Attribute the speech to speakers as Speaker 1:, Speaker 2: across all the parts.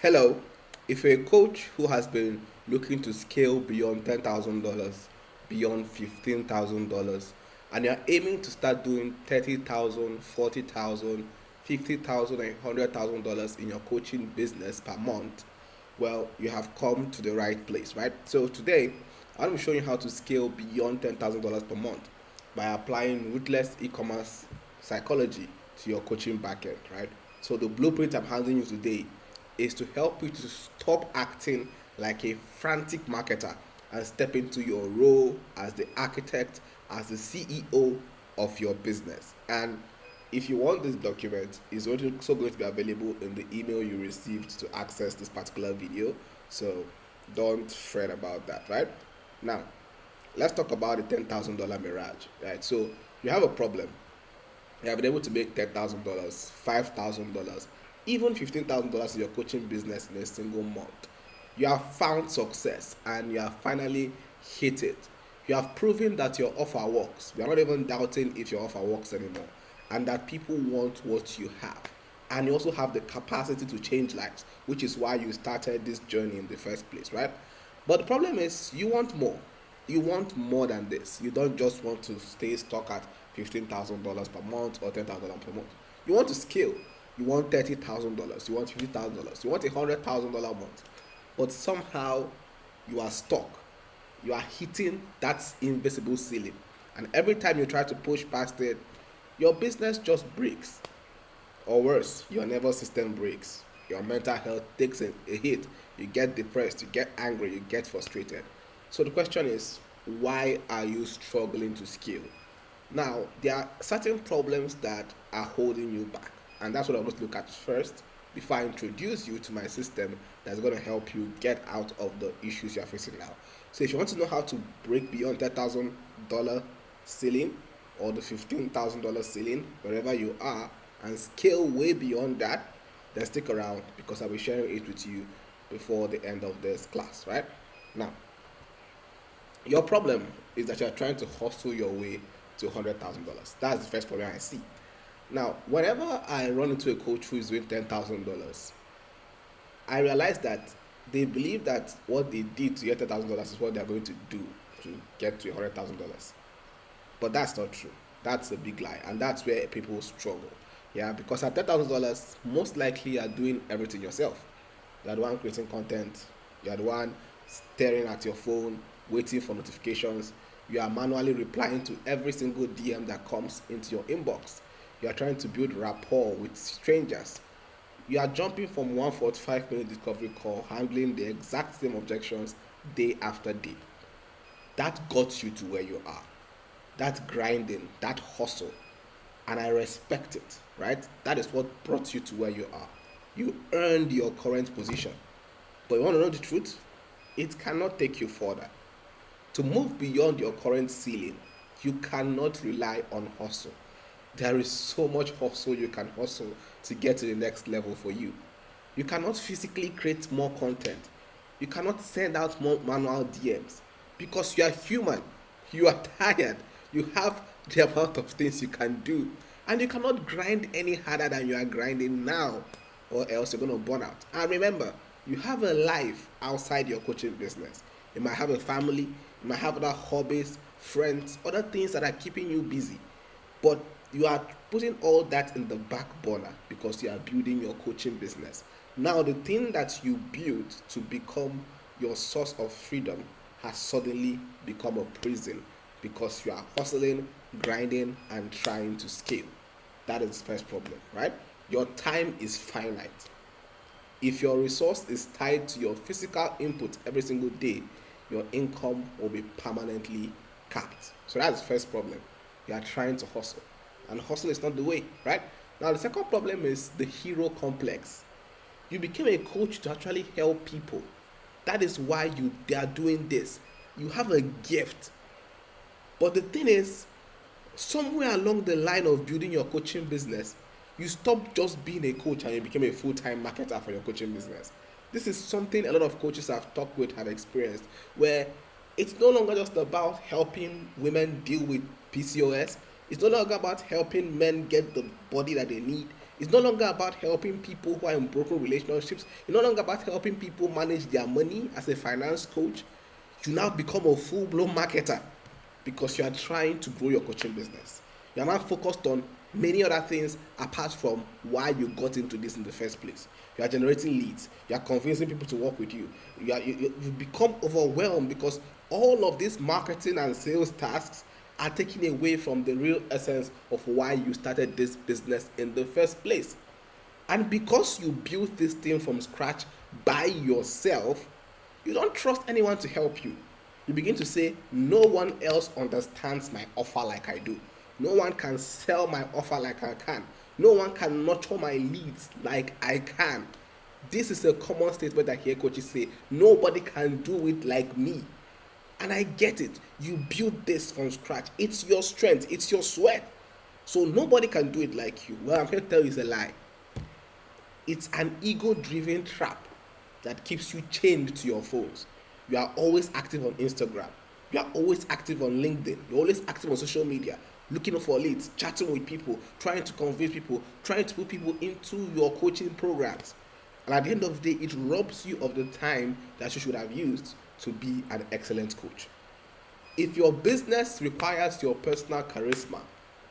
Speaker 1: Hello, if you're a coach who has been looking to scale beyond $10,000, beyond $15,000, and you're aiming to start doing 30,000, 40,000, 50,000, and $100,000 in your coaching business per month, well, you have come to the right place, right? So today, I'm going to show you how to scale beyond $10,000 per month by applying ruthless e-commerce psychology to your coaching backend, right? So the blueprint I'm handing you today is to help you to stop acting like a frantic marketer and step into your role as the architect, as the CEO of your business. And if you want this document, it's also going to be available in the email you received to access this particular video. So don't fret about that, right? Now, let's talk about the $10,000 mirage, right? So you have a problem. You have been able to make $10,000, $5,000, even $15,000 in your coaching business in a single month. You have found success and you have finally hit it. You have proven that your offer works. We are not even doubting if your offer works anymore, and that people want what you have. And you also have the capacity to change lives, which is why you started this journey in the first place, right? But the problem is, you want more. You want more than this. You don't just want to stay stuck at $15,000 per month or $10,000 per month. You want to scale. You want $30,000. You want $50,000. You want $100,000 a month. But somehow you are stuck. You are hitting that invisible ceiling. And every time you try to push past it, your business just breaks. Or worse, your nervous system breaks. Your mental health takes a hit. You get depressed, you get angry, you get frustrated. So the question is, why are you struggling to scale? Now, there are certain problems that are holding you back. And that's what I want to look at first before I introduce you to my system that's going to help you get out of the issues you're facing now. So if you want to know how to break beyond $10,000 ceiling or the $15,000 ceiling, wherever you are, and scale way beyond that, then stick around because I'll be sharing it with you before the end of this class, right? Now, your problem is that you're trying to hustle your way to $100,000. That's the first problem I see. Now, whenever I run into a coach who is doing $10,000, I realize that they believe that what they did to get $10,000 is what they're going to do to get to $100,000. But that's not true. That's a big lie, and that's where people struggle. Yeah, because at $10,000, most likely you are doing everything yourself. You are the one creating content. You are the one staring at your phone, waiting for notifications. You are manually replying to every single DM that comes into your inbox. You are trying to build rapport with strangers. You are jumping from one 45-minute discovery call, handling the exact same objections day after day. That got you to where you are. That grinding, that hustle, and I respect it, right? That is what brought you to where you are. You earned your current position. But you want to know the truth? It cannot take you further. To move beyond your current ceiling, you cannot rely on hustle. There is so much hustle you can hustle to get to the next level for you. You cannot physically create more content. You cannot send out more manual DMs because you are human. You are tired. You have the amount of things you can do. And you cannot grind any harder than you are grinding now, or else you're going to burn out. And remember, you have a life outside your coaching business. You might have a family, you might have other hobbies, friends, other things that are keeping you busy. But you are putting all that in the back burner because you are building your coaching business. Now, the thing that you built to become your source of freedom has suddenly become a prison because you are hustling, grinding, and trying to scale. That is the first problem, right? Your time is finite. If your resource is tied to your physical input every single day, your income will be permanently capped. So that's the first problem. You are trying to hustle, and hustle is not the way, right? Now, the second problem is the hero complex. You became a coach to actually help people. That is why they are doing this. You have a gift. But the thing is, somewhere along the line of building your coaching business, you stopped just being a coach and you became a full-time marketer for your coaching business. This is something a lot of coaches I've talked with have experienced, where it's no longer just about helping women deal with PCOS. It's no longer about helping men get the body that they need. It's no longer about helping people who are in broken relationships. It's no longer about helping people manage their money as a finance coach. You now become a full-blown marketer because you are trying to grow your coaching business. You are not focused on many other things apart from why you got into this in the first place. You are generating leads. You are convincing people to work with you. You become overwhelmed because all of these marketing and sales tasks are taken away from the real essence of why you started this business in the first place. And because you built this thing from scratch by yourself, you don't trust anyone to help you. You begin to say, no one else understands my offer like I do. No one can sell my offer like I can. No one can nurture my leads like I can. This is a common statement I hear coaches say. Nobody can do it like me. And I get it. You built this from scratch. It's your strength, it's your sweat. So nobody can do it like you. Well, I'm here to tell you it's a lie. It's an ego driven trap that keeps you chained to your phones. You are always active on Instagram. You are always active on LinkedIn. You're always active on social media, looking for leads, chatting with people, trying to convince people, trying to put people into your coaching programs. And at the end of the day, it robs you of the time that you should have used to be an excellent coach. If your business requires your personal charisma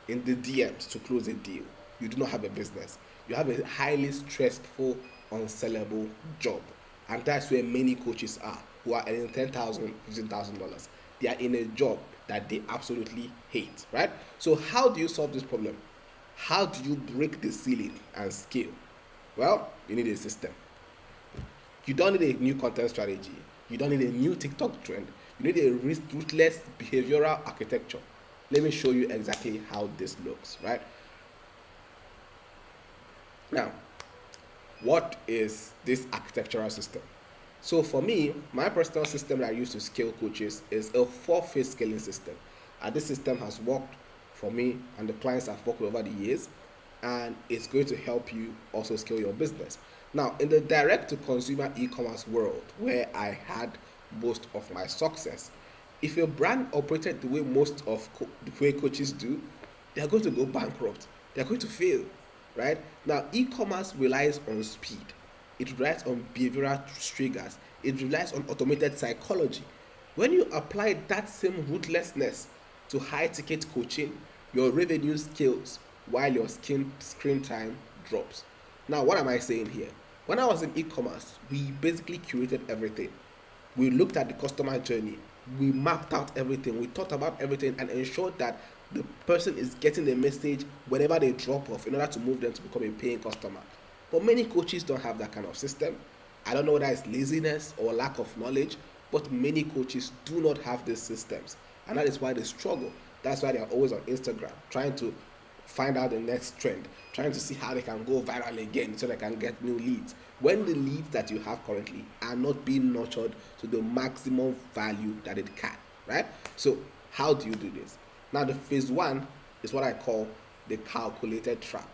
Speaker 1: in the DMs to close a deal, you do not have a business. You have a highly stressful, unsellable job. And that's where many coaches are who are earning $10,000, $15,000. They are in a job that they absolutely hate, right? So, how do you solve this problem? How do you break the ceiling and scale? Well, you need a system. You don't need a new content strategy. You don't need a new TikTok trend. You need a ruthless behavioral architecture. Let me show you exactly how this looks, right? Now, what is this architectural system? So for me, my personal system that I use to scale coaches is a 4-phase scaling system. And this system has worked for me and the clients I've worked with over the years, and it's going to help you also scale your business. Now, in the direct to consumer e-commerce world, where I had most of my success, if a brand operated the way most of the way coaches do, they are going to go bankrupt. They are going to fail, right? Now, e-commerce relies on speed. It relies on behavioral triggers. It relies on automated psychology. When you apply that same ruthlessness to high ticket coaching, your revenue scales while your screen time drops. Now, what am I saying here? When I was in e-commerce, we basically curated everything. We looked at the customer journey. We mapped out everything. We thought about everything and ensured that the person is getting the message whenever they drop off in order to move them to become a paying customer. But many coaches don't have that kind of system. I don't know whether it's laziness or lack of knowledge, but many coaches do not have these systems. And that is why they struggle. That's why they are always on Instagram trying to find out the next trend, trying to see how they can go viral again so they can get new leads. When the leads that you have currently are not being nurtured to the maximum value that it can, right? So, how do you do this? Now, the phase one is what I call the calculated trap.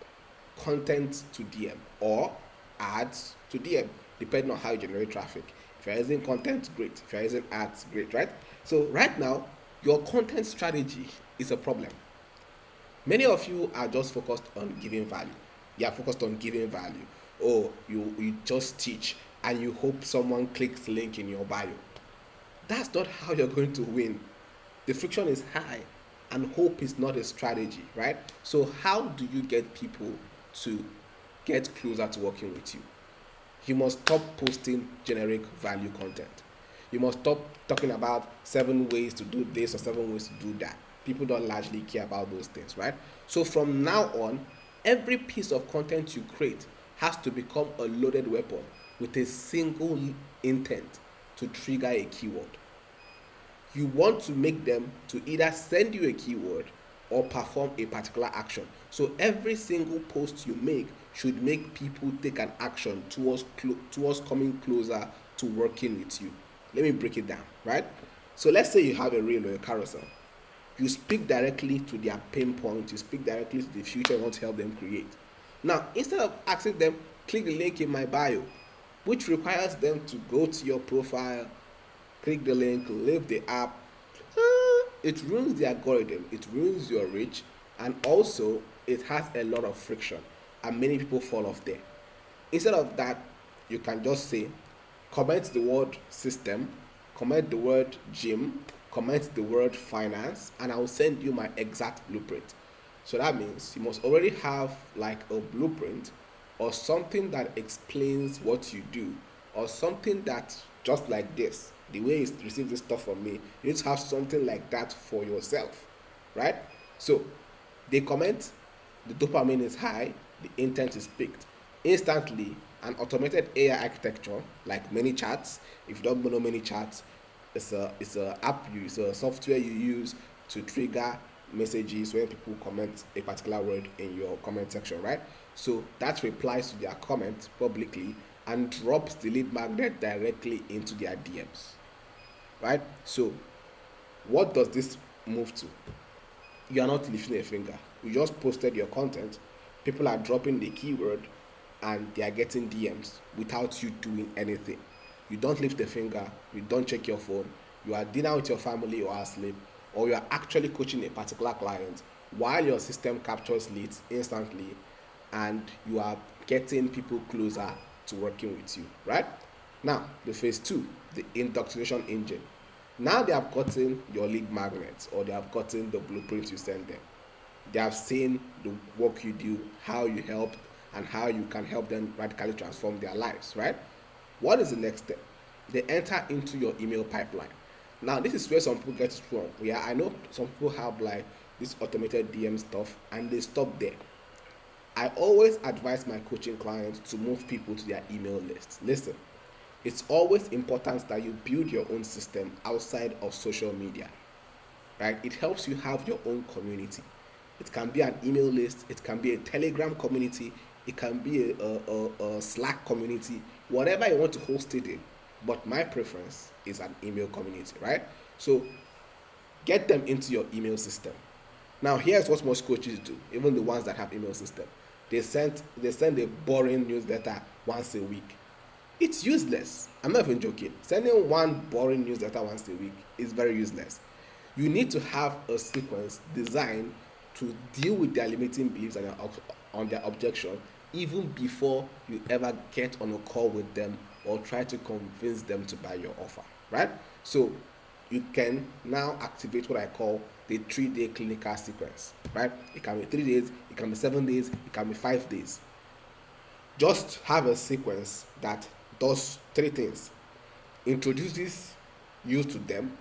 Speaker 1: Content to DM or ads to DM, depending on how you generate traffic. If you're using content, great. If you're using ads, great, right? So right now, your content strategy is a problem. Many of you are just focused on giving value. You are focused on giving value. Or you just teach and you hope someone clicks the link in your bio. That's not how you're going to win. The friction is high and hope is not a strategy, right? So how do you get people to get closer to working with you? You must stop posting generic value content. You must stop talking about 7 ways to do this or 7 ways to do that. People don't largely care about those things, right? So from now on, every piece of content you create has to become a loaded weapon with a single intent to trigger a keyword. You want to make them to either send you a keyword or perform a particular action. So every single post you make should make people take an action towards coming closer to working with you. Let me break it down, right? So let's say you have a reel or a carousel. You speak directly to their pain point. You speak directly to the future you want to help them create. Now, instead of asking them, click the link in my bio, which requires them to go to your profile, click the link, leave the app, it ruins the algorithm, it ruins your reach, and also it has a lot of friction. and many people fall off there. Instead of that, you can just say, comment the word system, comment the word gym, comment the word finance, and I will send you my exact blueprint. So that means you must already have like a blueprint or something that explains what you do, or something that just like this, the way you receive this stuff from me, you need to have something like that for yourself, right? So they comment, the dopamine is high, the intent is picked. Instantly, an automated AI architecture like ManyChats, if you don't know ManyChats, it's a app it's a software you use to trigger messages when people comment a particular word in your comment section, right? So that replies to their comment publicly and drops the lead magnet directly into their DMs, right? So what does this move to? You are not lifting a finger. You just posted your content. People are dropping the keyword and they are getting DMs without you doing anything. You don't lift a finger, you don't check your phone, you are dinner with your family or asleep, or you are actually coaching a particular client while your system captures leads instantly and you are getting people closer to working with you, right? Now, the phase two, the indoctrination engine. Now they have gotten your lead magnets or they have gotten the blueprint you send them. They have seen the work you do, how you help, and how you can help them radically transform their lives, right? What is the next step? They enter into your email pipeline. Now, this is where some people get it wrong. Yeah, I know some people have like this automated DM stuff and they stop there. I always advise my coaching clients to move people to their email list. Listen, it's always important that you build your own system outside of social media, right? It helps you have your own community. It can be an email list, it can be a Telegram community, it can be a Slack community, whatever you want to host it in. But my preference is an email community, right? So get them into your email system. Now, here's what most coaches do, even the ones that have email system. They send a boring newsletter once a week. It's useless. I'm not even joking. Sending one boring newsletter once a week is very useless. You need to have a sequence designed to deal with their limiting beliefs and on their objection even before you ever get on a call with them or try to convince them to buy your offer, right? So you can now activate what I call the 3-day clinical sequence, right? It can be 3 days, it can be 7 days, it can be 5 days. Just have a sequence that does three things: introduces you to them,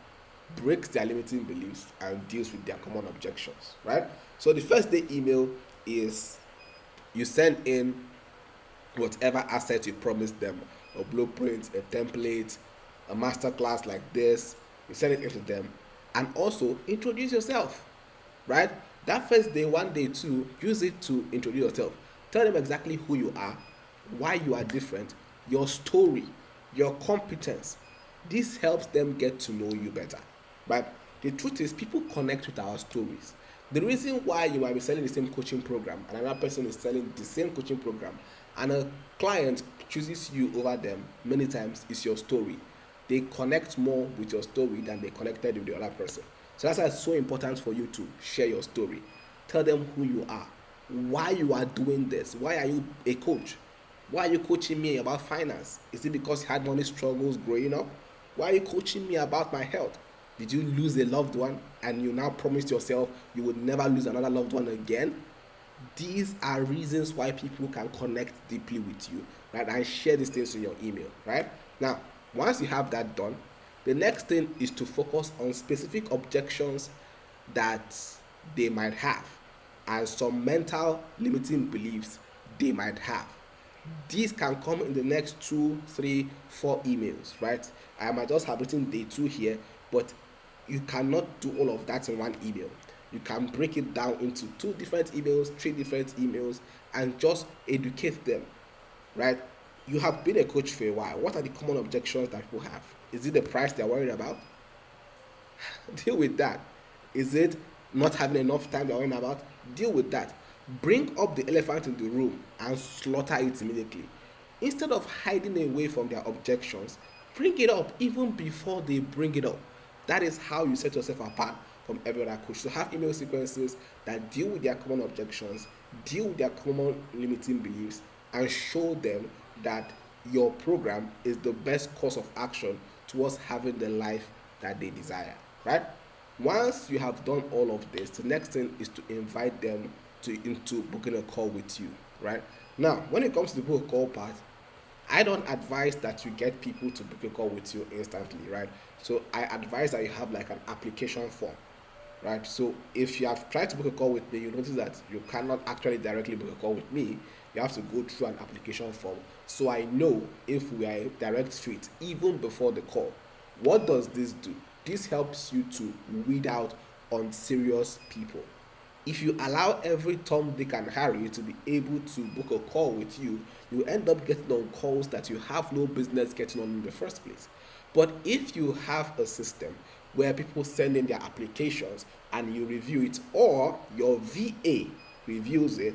Speaker 1: breaks their limiting beliefs, and deals with their common objections, right? So the first day email is you send in whatever asset you promised them, a blueprint, a template, a masterclass like this. You send it into them and also introduce yourself, right? That first day, 1 day, 2, use it to introduce yourself. Tell them exactly who you are, why you are different, your story, your competence. This helps them get to know you better. But the truth is, people connect with our stories. The reason why you might be selling the same coaching program and another person is selling the same coaching program and a client chooses you over them many times is your story. They connect more with your story than they connected with the other person. So that's why it's so important for you to share your story. Tell them who you are, why you are doing this, why are you a coach, why are you coaching me about finance? Is it because you had money struggles growing up? Why are you coaching me about my health? Did you lose a loved one and you now promised yourself you would never lose another loved one again? These are reasons why people can connect deeply with you, right? And share these things in your email, right? Now, once you have that done, the next thing is to focus on specific objections that they might have and some mental limiting beliefs they might have. These can come in the next 2, 3, 4 emails, right? I might just have written day 2 here, but you cannot do all of that in one email. You can break it down into 2 different emails, 3 different emails, and just educate them, right? You have been a coach for a while. What are the common objections that people have? Is it the price they're worried about? Deal with that. Is it not having enough time they're worrying about? Deal with that. Bring up the elephant in the room and slaughter it immediately. Instead of hiding away from their objections, bring it up even before they bring it up. That is how you set yourself apart from every other coach. So have email sequences that deal with their common objections deal with their common limiting beliefs, and show them that your program is the best course of action towards having the life that they desire, right? Once you have done all of this, the next thing is to invite them into booking a call with you, right? Now, when it comes to the book call part, I don't advise that you get people to book a call with you instantly, right? So I advise that you have like an application form, right? So if you have tried to book a call with me, you notice that you cannot actually directly book a call with me. You have to go through an application form. So I know if we are a direct fit even before the call. What does this do? This helps you to weed out unserious people. If you allow every Tom, Dick, and Harry to be able to book a call with you, you end up getting on calls that you have no business getting on in the first place. But if you have a system where people send in their applications and you review it, or your VA reviews it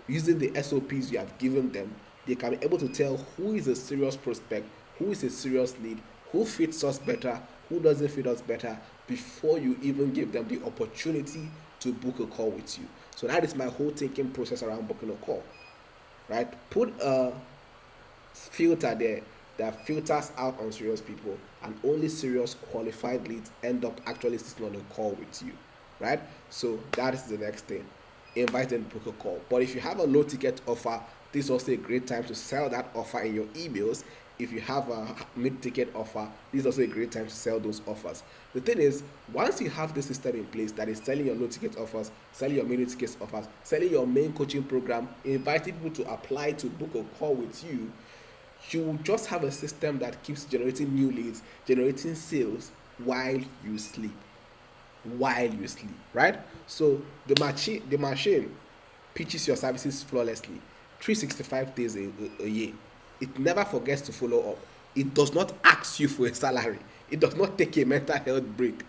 Speaker 1: using the SOPs you have given them, they can be able to tell who is a serious prospect, who is a serious lead, who fits us better, who doesn't fit us better, before you even give them the opportunity to book a call with you. So that is my whole thinking process around booking a call, right? Put a filter there that filters out unserious people, and only serious qualified leads end up actually sitting on a call with you, right? So that is the next thing. Invite them to book a call. But if you have a low ticket offer, this is also a great time to sell that offer in your emails. If you have a mid-ticket offer, this is also a great time to sell those offers. The thing is, once you have the system in place that is selling your low-ticket offers, selling your mid-ticket offers, selling your main coaching program, inviting people to apply to book a call with you, you just have a system that keeps generating new leads, generating sales while you sleep. While you sleep, right? So the machine pitches your services flawlessly, 365 days a year. It never forgets to follow up. It does not ask you for a salary. It does not take a mental health break.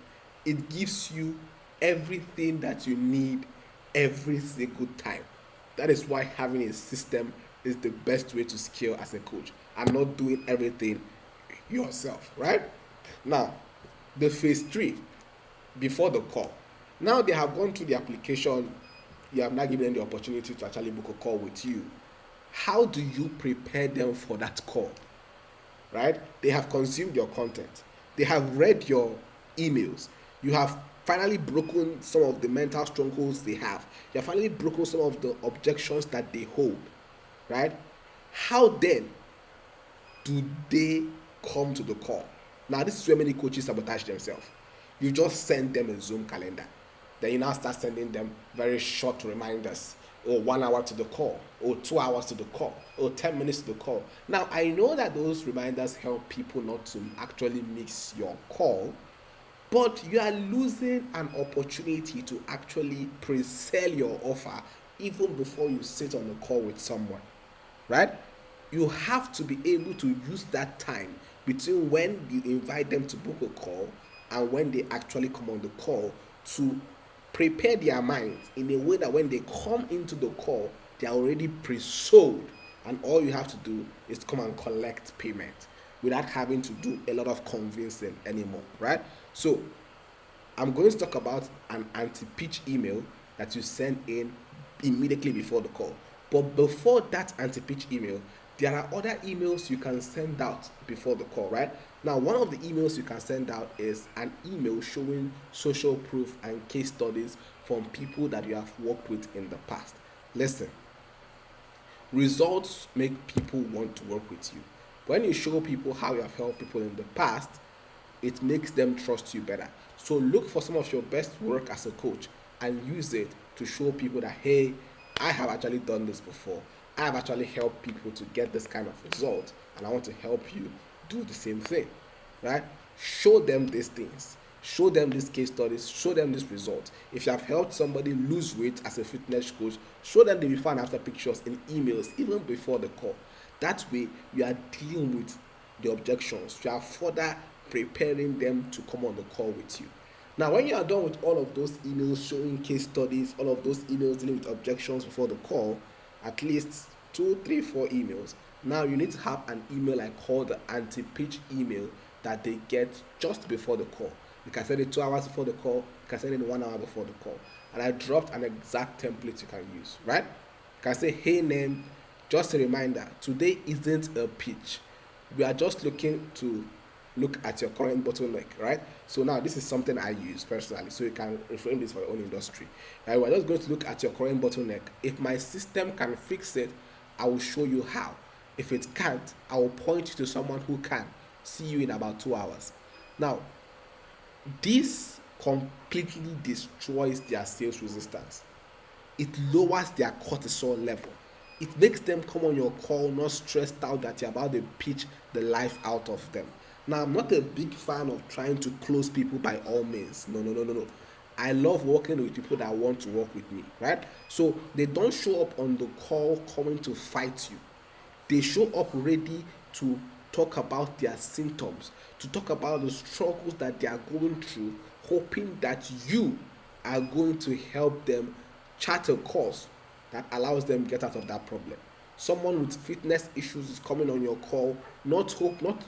Speaker 1: It gives you everything that you need every single time. That is why having a system is the best way to scale as a coach, and not doing everything yourself, right? Now, the phase three, before the call. Now they have gone through the application, you have now given them the opportunity to actually book a call with you. How do you prepare them for that call? Right? They have consumed your content, they have read your emails, you have finally broken some of the mental strongholds they have, you have finally broken some of the objections that they hold, right? How then do they come to the call? Now, this is where many coaches sabotage themselves. You just send them a Zoom calendar. Then you now start sending them very short reminders. Or 1 hour to the call, or 2 hours to the call, or 10 minutes to the call. Now, I know that those reminders help people not to actually miss your call, but you are losing an opportunity to actually pre-sell your offer even before you sit on the call with someone, right? You have to be able to use that time between when you invite them to book a call and when they actually come on the call to prepare their minds in a way that when they come into the call, they are already pre-sold, and all you have to do is come and collect payment without having to do a lot of convincing anymore, right? So I'm going to talk about an anti-pitch email that you send in immediately before the call. But before that anti-pitch email, there are other emails you can send out before the call, right? Now, one of the emails you can send out is an email showing social proof and case studies from people that you have worked with in the past. Listen, results make people want to work with you. When you show people how you have helped people in the past, it makes them trust you better. So look for some of your best work as a coach and use it to show people that, hey, I have actually done this before. I have actually helped people to get this kind of result, and I want to help you do the same thing, right? Show them these things. Show them these case studies. Show them this result. If you have helped somebody lose weight as a fitness coach, show them the before and after pictures in emails even before the call. That way, you are dealing with the objections. You are further preparing them to come on the call with you. Now, when you are done with all of those emails showing case studies, all of those emails dealing with objections before the call, at least 2, 3, 4 emails. Now you need to have an email I call the anti-pitch email that they get just before the call. You can send it 2 hours before the call, you can send it 1 hour before the call. And I dropped an exact template you can use, right? can say, hey name, just a reminder, today isn't a pitch. We are just looking to look at your current bottleneck, right? So now this is something I use personally, so you can reframe this for your own industry. Right? We're just going to look at your current bottleneck. If my system can fix it, I will show you how. If it can't, I will point you to someone who can. See you in about 2 hours. Now, this completely destroys their sales resistance. It lowers their cortisol level. It makes them come on your call not stressed out that you're about to pitch the life out of them. Now, I'm not a big fan of trying to close people by all means. No, no, no, no, no. I love working with people that want to work with me, right? So they don't show up on the call coming to fight you. They show up ready to talk about their symptoms, to talk about the struggles that they are going through, hoping that you are going to help them chart a course that allows them get out of that problem. Someone with fitness issues is coming on your call, not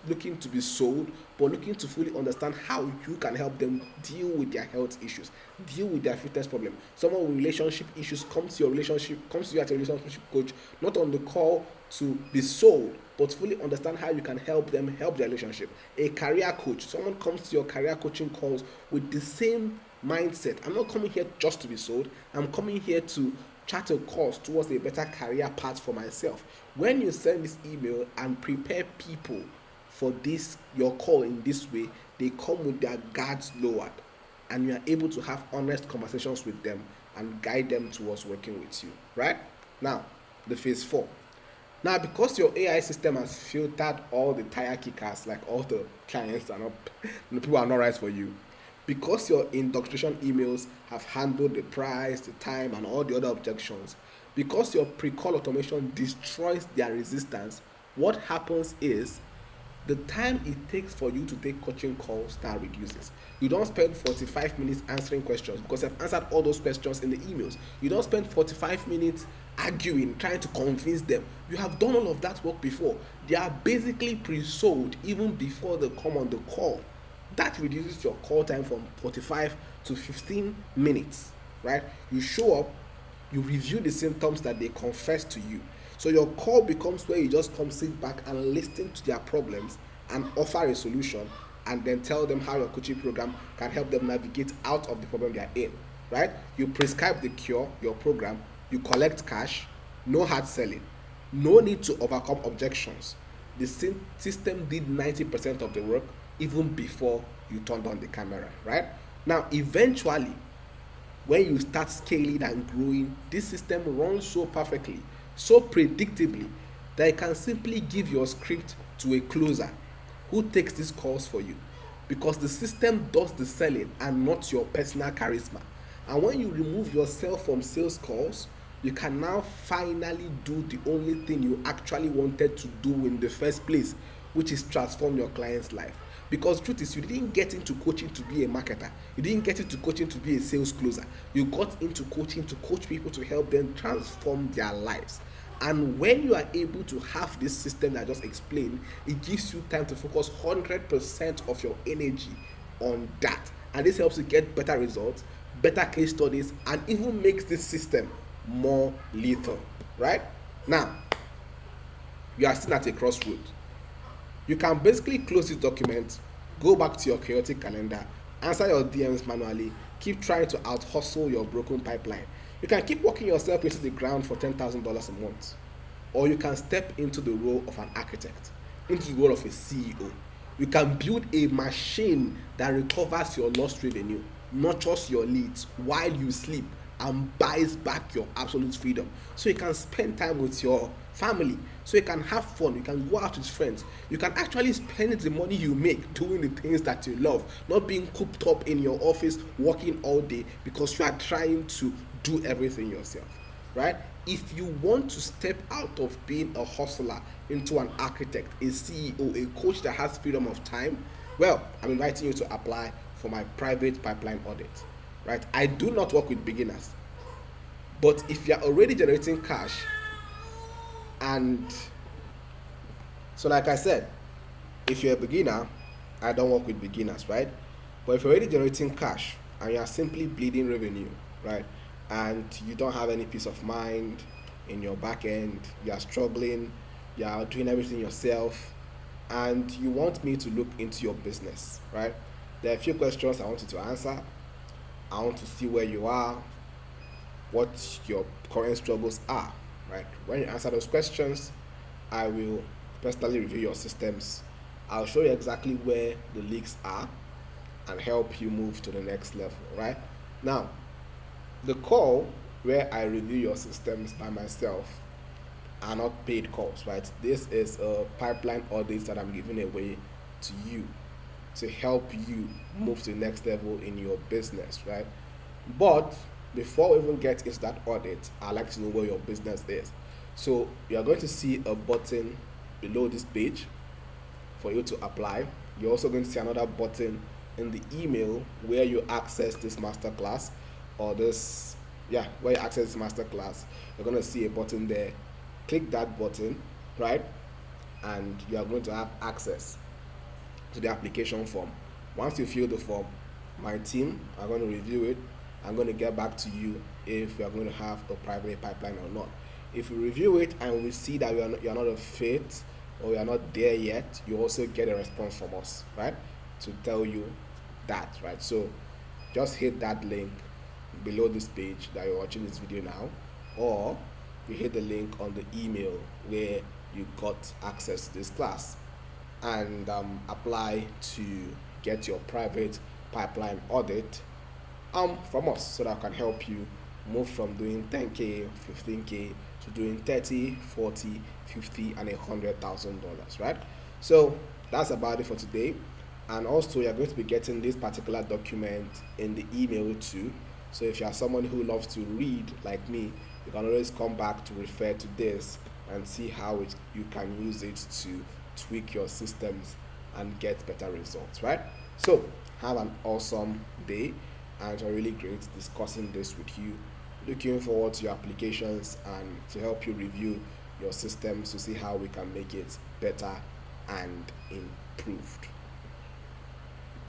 Speaker 1: looking to be sold, but looking to fully understand how you can help them deal with their health issues, deal with their fitness problem. Someone with relationship issues comes to you as a relationship coach, not on the call to be sold, but fully understand how you can help them help their relationship. A career coach, someone comes to your career coaching calls with the same mindset. I'm not coming here just to be sold. I'm coming here to chart a course towards a better career path for myself. When you send this email and prepare people for this, your call in this way, they come with their guards lowered, and you are able to have honest conversations with them and guide them towards working with you. Right? Now, the phase 4. Now, because your AI system has filtered all the tire kickers, like all the clients are not, the people are not right for you, because your indoctrination emails have handled the price, the time, and all the other objections, because your pre-call automation destroys their resistance, what happens is the time it takes for you to take coaching calls now reduces. You don't spend 45 minutes answering questions because I've answered all those questions in the emails. You don't spend 45 minutes arguing, trying to convince them. You have done all of that work before. They are basically pre-sold even before they come on the call. That reduces your call time from 45 to 15 minutes, right? You show up, you review the symptoms that they confess to you. So your call becomes where you just come sit back and listen to their problems and offer a solution, and then tell them how your coaching program can help them navigate out of the problem they are in, right? You prescribe the cure, your program, you collect cash, no hard selling, no need to overcome objections. The system did 90% of the work even before you turned on the camera, right? Now, eventually, when you start scaling and growing, this system runs so perfectly, so predictably, that you can simply give your script to a closer who takes these calls for you, because the system does the selling and not your personal charisma. And when you remove yourself from sales calls, you can now finally do the only thing you actually wanted to do in the first place, which is transform your client's life. Because the truth is, you didn't get into coaching to be a marketer. You didn't get into coaching to be a sales closer. You got into coaching to coach people to help them transform their lives. And when you are able to have this system that I just explained, it gives you time to focus 100% of your energy on that. And this helps you get better results, better case studies, and even makes this system more lethal, right? Now, you are still at a crossroads. You can basically close this document, go back to your chaotic calendar, answer your DMs manually, keep trying to out-hustle your broken pipeline. You can keep working yourself into the ground for $10,000 a month. Or you can step into the role of an architect, into the role of a CEO. You can build a machine that recovers your lost revenue, nurtures your leads while you sleep, and buys back your absolute freedom. So you can spend time with your family, so you can have fun, you can go out with friends, you can actually spend the money you make doing the things that you love, not being cooped up in your office working all day because you are trying to do everything yourself, right? If you want to step out of being a hustler into an architect, a CEO, a coach that has freedom of time, well, I'm inviting you to apply for my private pipeline audit, right? I do not work with beginners, but if you are already generating cash, and so like I said, if you're a beginner, I don't work with beginners, right? But if you're already generating cash and you are simply bleeding revenue, right, and you don't have any peace of mind, in your back end, you are struggling, you are doing everything yourself, and you want me to look into your business, right? There are a few questions I want you to answer. I want to see where you are, what your current struggles are, right? When you answer those questions, I will personally review your systems. I'll show you exactly where the leaks are and help you move to the next level, right? Now, the call where I review your systems by myself are not paid calls, right? This is a pipeline audit that I'm giving away to you to help you move to the next level in your business, right? But before we even get into that audit, I'd like to know where your business is. So you're going to see a button below this page for you to apply. You're also going to see another button in the email where you access this masterclass or this, yeah, where you access this masterclass. You're going to see a button there. Click that button, right? And you are going to have access to the application form. Once you fill the form, my team are going to review it. I'm going to get back to you if we are going to have a private pipeline or not. If we review it and we see that you're not a fit or you're not there yet, you also get a response from us, right? To tell you that, right? So just hit that link below this page that you're watching this video now, or you hit the link on the email where you got access to this class and apply to get your private pipeline audit from us so that I can help you move from doing 10K, 15K to doing 30, 40, 50 and $100,000, right? So that's about it for today. And also you're going to be getting this particular document in the email too. So if you are someone who loves to read like me, you can always come back to refer to this and see how you can use it to tweak your systems and get better results, right? So have an awesome day, and it's really great discussing this with you. Looking forward to your applications and to help you review your systems to see how we can make it better and improved.